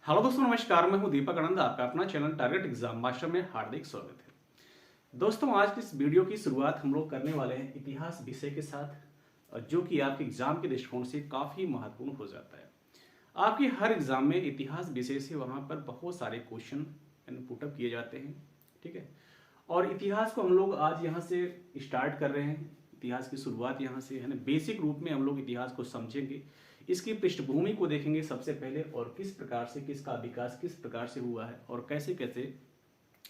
Hello दोस्तों, नमस्कार। मैं हूं दीपक आनंद, आपका अपना चैनल टारगेट एग्जाम मास्टर में हार्दिक स्वागत है। दोस्तों, आज की इस वीडियो की शुरुआत हम लोग करने वाले हैं इतिहास विषय के साथ, जो कि आपके एग्जाम के दृष्टिकोण से काफ़ी महत्वपूर्ण हो जाता है। आपके हर एग्जाम में इतिहास विषय से वहाँ पर बहुत सारे क्वेश्चन पुटअप किए जाते हैं, ठीक है। और इतिहास को हम लोग आज यहाँ से स्टार्ट कर रहे हैं। इतिहास की शुरुआत यहाँ से है ना, बेसिक रूप में हम लोग इतिहास को समझेंगे, इसकी पृष्ठभूमि को देखेंगे सबसे पहले, और किस प्रकार से किसका विकास किस प्रकार से हुआ है और कैसे कैसे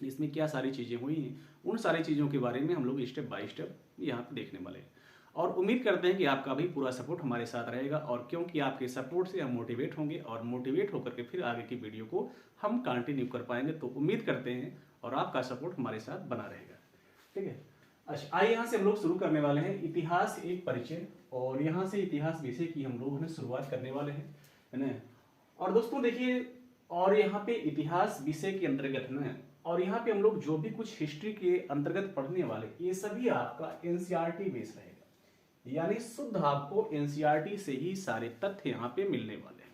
इसमें क्या सारी चीज़ें हुई हैं, उन सारी चीज़ों के बारे में हम लोग स्टेप बाय स्टेप यहाँ पे देखने वाले हैं। और उम्मीद करते हैं कि आपका भी पूरा सपोर्ट हमारे साथ रहेगा, और क्योंकि आपके सपोर्ट से हम मोटिवेट होंगे और मोटिवेट होकर के फिर आगे की वीडियो को हम कंटिन्यू कर पाएंगे। तो उम्मीद करते हैं और आपका सपोर्ट हमारे साथ बना रहेगा, ठीक है। अच्छा, आइए यहाँ से हम लोग शुरू करने वाले हैं इतिहास एक परिचय, और यहाँ से इतिहास विषय की हम लोग शुरुआत करने वाले हैं, है ना। और दोस्तों देखिए, और यहाँ पे इतिहास विषय के अंतर्गत ना, और यहाँ पे हम लोग जो भी कुछ हिस्ट्री के अंतर्गत पढ़ने वाले, ये सभी आपका एनसीईआरटी बेस रहेगा, यानी शुद्ध आपको एनसीईआरटी से ही सारे तथ्य यहाँ पे मिलने वाले हैं।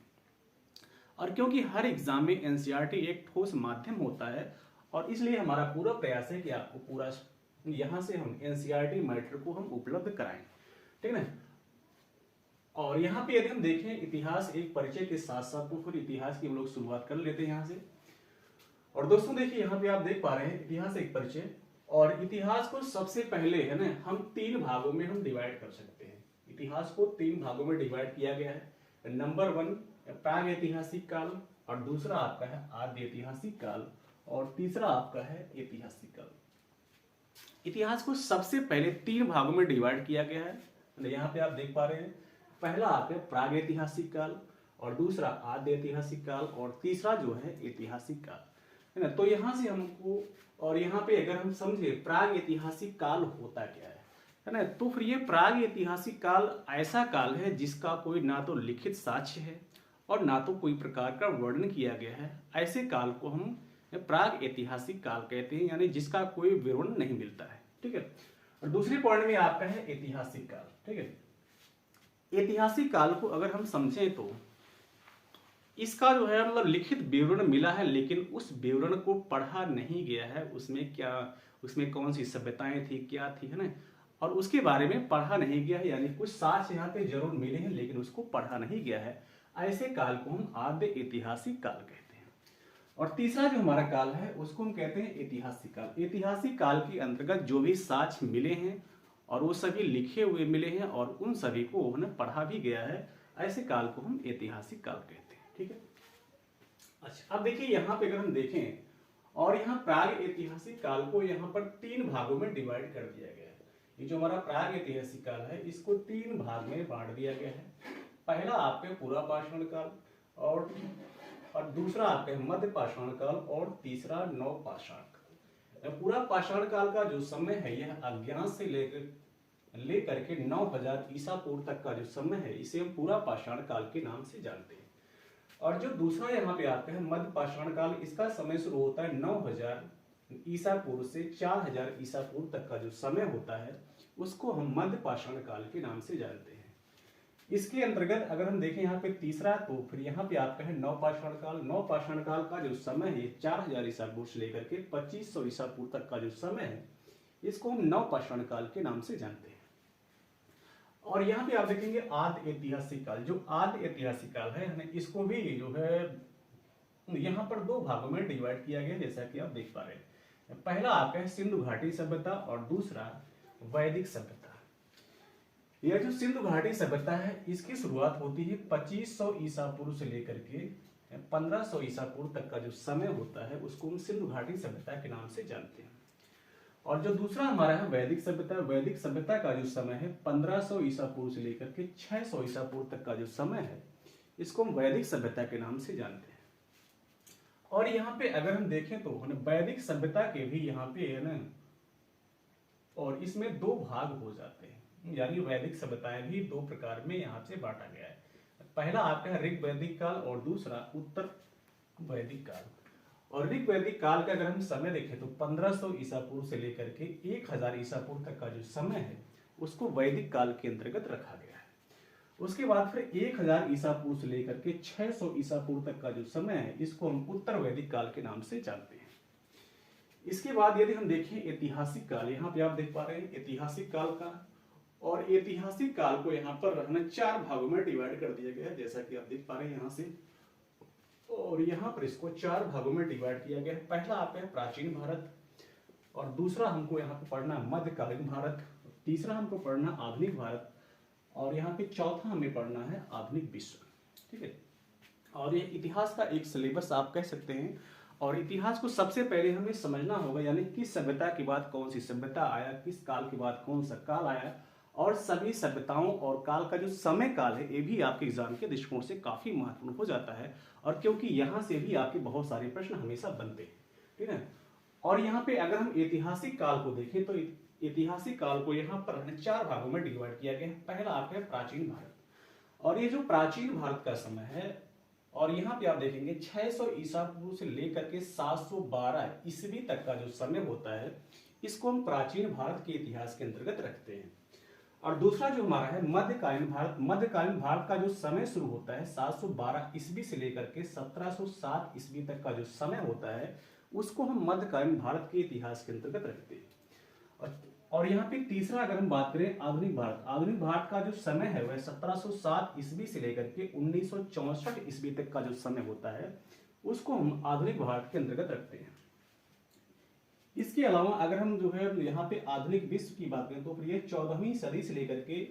और क्योंकि हर एग्जाम में एनसीईआरटी एक ठोस माध्यम होता है, और इसलिए हमारा पूरा प्रयास है कि आपको पूरा यहाँ से हम एनसीईआरटी मैटर को हम उपलब्ध कराएं, ठीक है ना। और यहाँ पे यदि हम देखें इतिहास एक परिचय के साथ साथ, तो फिर इतिहास की हम लोग शुरुआत कर लेते हैं यहाँ से। और दोस्तों देखिए, यहाँ पे आप देख पा रहे हैं इतिहास एक परिचय, और इतिहास को सबसे पहले है ना हम तीन भागों में हम डिवाइड कर सकते हैं। इतिहास को तीन भागों में डिवाइड किया गया है। नंबर 1 प्राग ऐतिहासिक काल, और दूसरा आपका है आद्य ऐतिहासिक काल, और तीसरा आपका है ऐतिहासिक काल। इतिहास को सबसे पहले तीन भागों में डिवाइड किया गया है। यहाँ पे आप देख पा रहे हैं, पहला आपका प्राग ऐतिहासिक काल, और दूसरा आद्य ऐतिहासिक काल, और तीसरा जो है ऐतिहासिक काल, है ना। तो यहाँ से हमको, और यहाँ पे अगर हम समझे प्राग ऐतिहासिक काल होता क्या है ना, तो फिर ये प्राग ऐतिहासिक काल ऐसा काल है जिसका कोई ना तो लिखित साक्ष्य है और ना तो कोई प्रकार का वर्णन किया गया है। ऐसे काल को हम प्राग ऐतिहासिक काल कहते हैं, यानी जिसका कोई विवरण नहीं मिलता है, ठीक है। और दूसरी पॉइंट में आपका है ऐतिहासिक काल, ठीक है। ऐतिहासिक काल को अगर हम समझें तो इसका जो है मतलब लिखित विवरण मिला है, लेकिन उस विवरण को पढ़ा नहीं गया है। उसमें क्या, उसमें कौन सी सभ्यताएं थी, क्या थी, है ना, और उसके बारे में पढ़ा नहीं गया है। यानी कुछ साक्ष्य यहाँ पे जरूर मिले हैं, लेकिन उसको पढ़ा नहीं गया है। ऐसे काल को हम आद्य ऐतिहासिक काल कहते हैं। और तीसरा जो हमारा काल है उसको हम कहते हैं ऐतिहासिक काल। ऐतिहासिक काल के अंतर्गत जो भी साक्ष्य मिले हैं और वो सभी लिखे हुए मिले हैं और उन सभी को उन्हें पढ़ा भी गया है, ऐसे काल को हम ऐतिहासिक काल कहते हैं, ठीक है। अच्छा, अब देखिए यहाँ पे अगर हम देखें, और यहाँ प्राग ऐतिहासिक काल को यहाँ पर तीन भागों में डिवाइड कर दिया गया है। ये जो हमारा प्राग ऐतिहासिक काल है इसको तीन भाग में बांट दिया गया है। पहला आपके पूरा पाषाण काल, और दूसरा आपके मध्य पाषाण काल, और तीसरा नव पाषाण काल। पूरा पाषाण काल का जो समय है यह अज्ञात से लेकर के 9000 ईसा पूर्व तक का जो समय है, इसे हम पूरा पाषाण काल के नाम से जानते हैं। और जो दूसरा यहाँ पे आता है मध्य पाषाण काल, इसका समय शुरू होता है 9000 ईसा पूर्व से 4000 ईसा पूर्व तक का जो समय होता है, उसको हम मध्य पाषाण काल के नाम से जानते हैं। इसके अंतर्गत अगर हम देखें यहाँ पे तीसरा, तो फिर यहाँ पे आपका है नव पाषाण काल। नव पाषाण काल का जो समय है 4000 ईसा पूर्व से लेकर के 2500 ईसा पूर्व तक का जो समय है, इसको हम नव पाषाण काल के नाम से जानते हैं। और यहाँ पे आप देखेंगे आद्य ऐतिहासिक काल। जो आद्य ऐतिहासिक काल है इसको भी जो है यहाँ पर दो भागों में डिवाइड किया गया, जैसा कि आप देख पा रहे हैं। पहला आपका है सिंधु घाटी सभ्यता, और दूसरा वैदिक सभ्यता। यह जो सिंधु घाटी सभ्यता है इसकी शुरुआत होती है 2500 ईसा पूर्व से लेकर के 1500 ईसा पूर्व तक का जो समय होता है, उसको हम सिंधु घाटी सभ्यता के नाम से जानते हैं। और जो दूसरा हमारा है वैदिक सभ्यता, वैदिक सभ्यता का जो समय है 1500 ईसा पूर्व से लेकर के 600 ईसा पूर्व तक का जो समय है, इसको हम वैदिक सभ्यता के नाम से जानते हैं। और यहाँ पे अगर हम देखें तो वैदिक सभ्यता के भी यहाँ पे है ना, और इसमें दो भाग हो जाते हैं, यानी वैदिक सभ्यताएं भी दो प्रकार में यहाँ से बांटा गया है। पहला आपका है ऋग वैदिक काल, और दूसरा उत्तर वैदिक काल। और ऋग वैदिक काल का अगर हम समय देखें तो 1500 ईसा पूर्व से लेकर के 1000 ईसा पूर्व तक का जो समय है, उसको वैदिक काल के अंतर्गत रखा गया है। उसके बाद फिर 1000 ईसा पूर्व से लेकर के 600 ईसा पूर्व तक का जो समय है इसको हम उत्तर वैदिक काल के नाम से जानते हैं। इसके बाद यदि हम देखें ऐतिहासिक काल, यहाँ पे आप देख पा रहे हैं ऐतिहासिक काल का, और ऐतिहासिक काल को यहाँ पर हमें 4 भागों में डिवाइड कर दिया गया है, जैसा कि आप देख पा रहे हैं यहाँ से, और यहाँ पर इसको 4 भागों में डिवाइड किया गया है। पहला आपका है प्राचीन भारत, और दूसरा हमको यहाँ पे पढ़ना मध्यकालीन भारत, तीसरा हमको पढ़ना आधुनिक भारत, और यहाँ पे चौथा हमें पढ़ना है आधुनिक विश्व। ठीक है, और ये इतिहास का एक सिलेबस आप कह सकते हैं। और इतिहास को सबसे पहले हमें समझना होगा, यानी किस सभ्यता के बाद कौन सी सभ्यता आया, किस काल के बाद कौन सा काल आया, और सभी सभ्यताओं और काल का जो समय काल है ये भी आपके एग्जाम के दृष्टिकोण से काफी महत्वपूर्ण हो जाता है, और क्योंकि यहाँ से भी आपके बहुत सारे प्रश्न हमेशा बनते हैं। ठीक है, और यहाँ पे अगर हम ऐतिहासिक काल को देखें तो ऐतिहासिक काल को यहाँ पर 4 भागों में डिवाइड किया गया है। पहला आपका प्राचीन भारत, और ये जो प्राचीन भारत का समय है, और यहाँ पे आप देखेंगे 600 ईसा पूर्व से लेकर के 712 ईस्वी तक का जो समय होता है इसको हम प्राचीन भारत के इतिहास के अंतर्गत रखते हैं। और दूसरा जो हमारा है मध्यकालीन भारत, मध्यकालीन भारत का जो समय शुरू होता है 712 ईस्वी से लेकर के 1707 ईस्वी तक का जो समय होता है उसको हम मध्यकालीन भारत के इतिहास के अंतर्गत रखते हैं। और यहाँ पे तीसरा अगर हम बात करें आधुनिक भारत, आधुनिक भारत का जो समय है वह 1707 ईस्वी से लेकर के 1964 ईस्वी तक का जो समय होता है उसको हम आधुनिक भारत के अंतर्गत रखते हैं। इसके अलावा अगर हम जो है यहाँ पे आधुनिक विश्व की बात करें तो फिर ये 14वीं सदी से लेकर के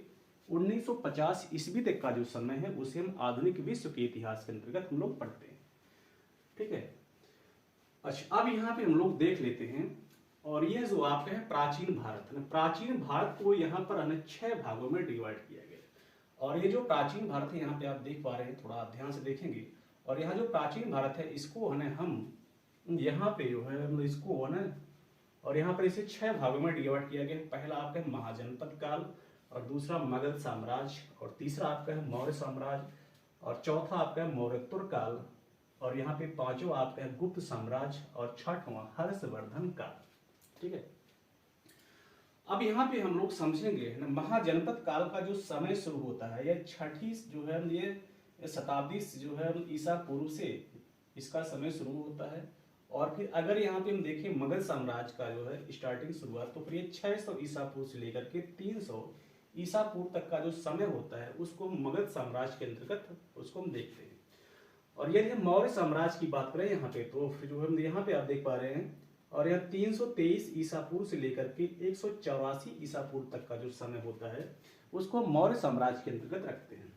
1950 ईस्वी तक का जो समय है उसे हम आधुनिक विश्व के इतिहास के अंतर्गत हम लोग पढ़ते हैं। ठीक है, अच्छा अब यहाँ पे हम लोग देख लेते हैं, और यह जो आपका है प्राचीन भारत है, प्राचीन भारत को यहाँ पर हमें 6 भागों में डिवाइड किया गया है। और ये जो प्राचीन भारत है यहाँ पे आप देख पा रहे हैं, थोड़ा ध्यान से देखेंगे, और यहाँ जो प्राचीन भारत है इसको है हम यहाँ पे जो है इसको है ना, और यहाँ पर इसे 6 भागों में डिवाइड किया गया है। पहला आपका है महाजनपद काल, और दूसरा मगध साम्राज्य, और तीसरा आपका है मौर्य साम्राज्य, और चौथा आपका है मौर्योत्तर काल, और यहाँ पे पांचवा आपका है गुप्त साम्राज्य, और छठवां हर्षवर्धन काल। ठीक है, अब यहाँ पे हम लोग समझेंगे ना महाजनपद काल का जो समय शुरू होता है यह 6ठी जो है ये शताब्दी जो है ईसा पूर्व से इसका समय शुरू होता है। और फिर अगर यहाँ पे हम देखें मगध साम्राज्य का जो है स्टार्टिंग शुरुआत, तो फिर ये 600 ईसा पूर्व से लेकर के 300 ईसा पूर्व तक का जो समय होता है उसको हम मगध साम्राज्य के अंतर्गत उसको हम देखते हैं। और यदि हम मौर्य साम्राज्य की बात करें यहाँ पे तो फिर जो हम यहाँ पे आप देख पा रहे हैं, और यह 323 ईसा पूर्व से लेकर के 184 ईसा पूर्व तक का जो समय होता है उसको मौर्य साम्राज्य के अंतर्गत रखते हैं।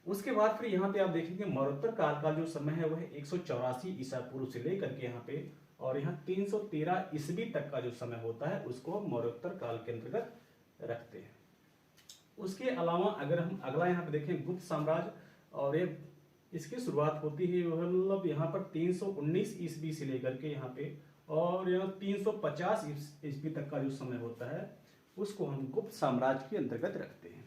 उसके बाद फिर यहाँ पे आप देखेंगे मौर्योत्तर काल का जो समय है वह 184 ईसा पूर्व से लेकर के यहाँ पे, और यहाँ 313 ईस्वी तक का जो समय होता है उसको मौर्योत्तर काल के अंतर्गत रखते हैं। उसके अलावा अगर हम अगला यहाँ पे देखें गुप्त साम्राज्य, और ये इसकी शुरुआत होती है मतलब यहाँ पर 319 ईस्वी से लेकर के यहाँ पे, और यहाँ 350 ईस्वी तक का जो समय होता है उसको हम गुप्त साम्राज्य के अंतर्गत रखते हैं।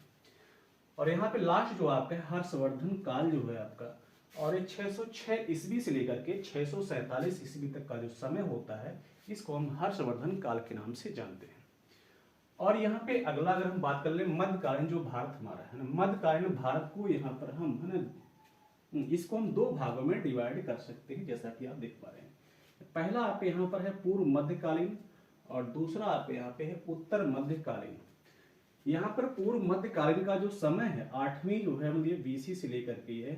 और यहाँ पे लास्ट जो आपका हर्षवर्धन काल जो है आपका, और ये 606 ईस्वी से लेकर के 647 ईस्वी तक का जो समय होता है इसको हम हर्षवर्धन काल के नाम से जानते हैं। और यहाँ पे अगला अगर हम बात कर ले मध्यकालीन जो भारत हमारा है ना, मध्यकालीन भारत को यहाँ पर हम है ना इसको हम 2 भागों में डिवाइड कर सकते हैं, जैसा कि आप देख पा रहे हैं। पहला आपके यहाँ पर है पूर्व मध्यकालीन, और दूसरा आपके यहाँ पे है उत्तर मध्यकालीन। यहाँ पर पूर्व मध्यकालीन का जो समय है 8वीं जो है मतलब BC से लेकर के है,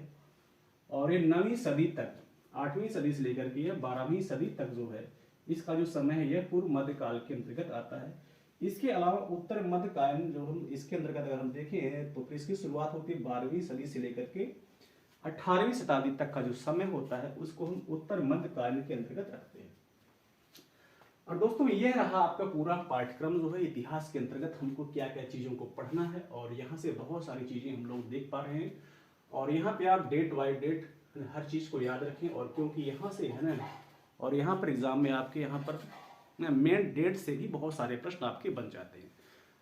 और ये 9वीं सदी तक, 8वीं सदी से लेकर के 12वीं सदी तक जो है इसका जो समय है यह पूर्व मध्यकाल के अंतर्गत आता है। इसके अलावा उत्तर मध्यकालीन जो हम इसके अंतर्गत अगर हम देखें तो फिर इसकी शुरुआत होती है 12वीं सदी से लेकर के 18वीं शताब्दी तक का जो समय होता है उसको हम उत्तर मध्यकालीन के अंतर्गत रखते हैं। और दोस्तों यह रहा आपका पूरा पाठ्यक्रम जो है इतिहास के अंतर्गत हमको क्या क्या चीज़ों को पढ़ना है, और यहाँ से बहुत सारी चीज़ें हम लोग देख पा रहे हैं। और यहाँ पे आप डेट बाय डेट हर चीज़ को याद रखें, और क्योंकि यहाँ से है ना, और यहाँ पर एग्जाम में आपके यहाँ पर मेन डेट से भी बहुत सारे प्रश्न आपके बन जाते हैं।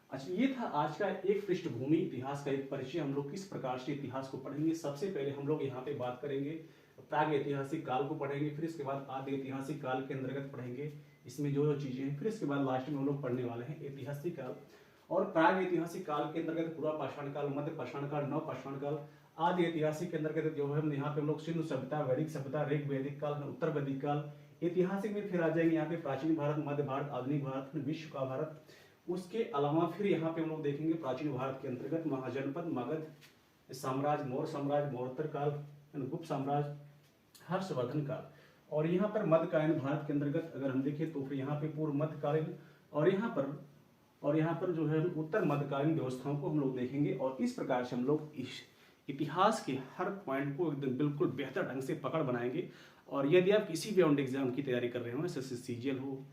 अच्छा, ये था आज का एक पृष्ठभूमि इतिहास का एक परिचय। हम लोग किस प्रकार से इतिहास को पढ़ेंगे, सबसे पहले हम लोग यहाँ पे बात करेंगे प्राग ऐतिहासिक काल को पढ़ेंगे, फिर इसके बाद आदि ऐतिहासिक काल के अंतर्गत पढ़ेंगे इसमें जो चीजें हैं, फिर इसके बाद लास्ट में हम लोग पढ़ने वाले हैं ऐतिहासिक काल। और प्राग ऐतिहासिक काल के अंतर्गत पूर्व पाषाण काल, मध्य पाषाण काल, नव पाषाण काल, आदि ऐतिहासिक के अंतर्गत जो है यहाँ पे हम लोग सिंधु सभ्यता, वैदिक सभ्यता, ऋग वैदिक काल, उत्तर वैदिक काल, ऐतिहासिक में फिर आ जाएंगे यहाँ पे प्राचीन भारत, मध्य भारत, आधुनिक भारत, विश्व का भारत। उसके अलावा फिर यहाँ पे हम लोग देखेंगे प्राचीन भारत के अंतर्गत महाजनपद, मगध साम्राज्य, मौर्य साम्राज्य, मौर्योत्तर काल, गुप्त साम्राज्य, हर्षवर्धन काल। और यहाँ पर मध्यकालीन भारत के अंतर्गत अगर हम देखें तो फिर यहाँ पे पूर्व मध्यकालीन और यहाँ पर जो है उत्तर मध्यकालीन व्यवस्थाओं को हम लोग देखेंगे। और इस प्रकार से हम लोग इस इतिहास के हर पॉइंट को एकदम बिल्कुल बेहतर ढंग से पकड़ बनाएंगे। और यदि आप किसी भी ऑन एग्जाम की तैयारी कर रहे हो, जैसे सीजीएल हो,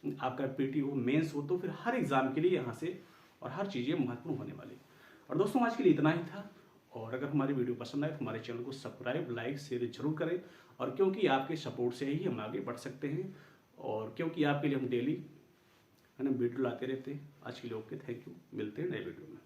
आपका पीटी हो, मेंस हो, तो फिर हर एग्जाम के लिए यहाँ से और हर चीज़ें महत्वपूर्ण होने वाली। और दोस्तों आज के लिए इतना ही था। और अगर हमारी वीडियो पसंद आए तो हमारे चैनल को सब्सक्राइब, लाइक, शेयर जरूर करें। और क्योंकि आपके सपोर्ट से ही हम आगे बढ़ सकते हैं, और क्योंकि आपके लिए हम डेली वीडियो लाते रहते हैं। आज के लिए ओके, थैंक यू, मिलते हैं नए वीडियो में।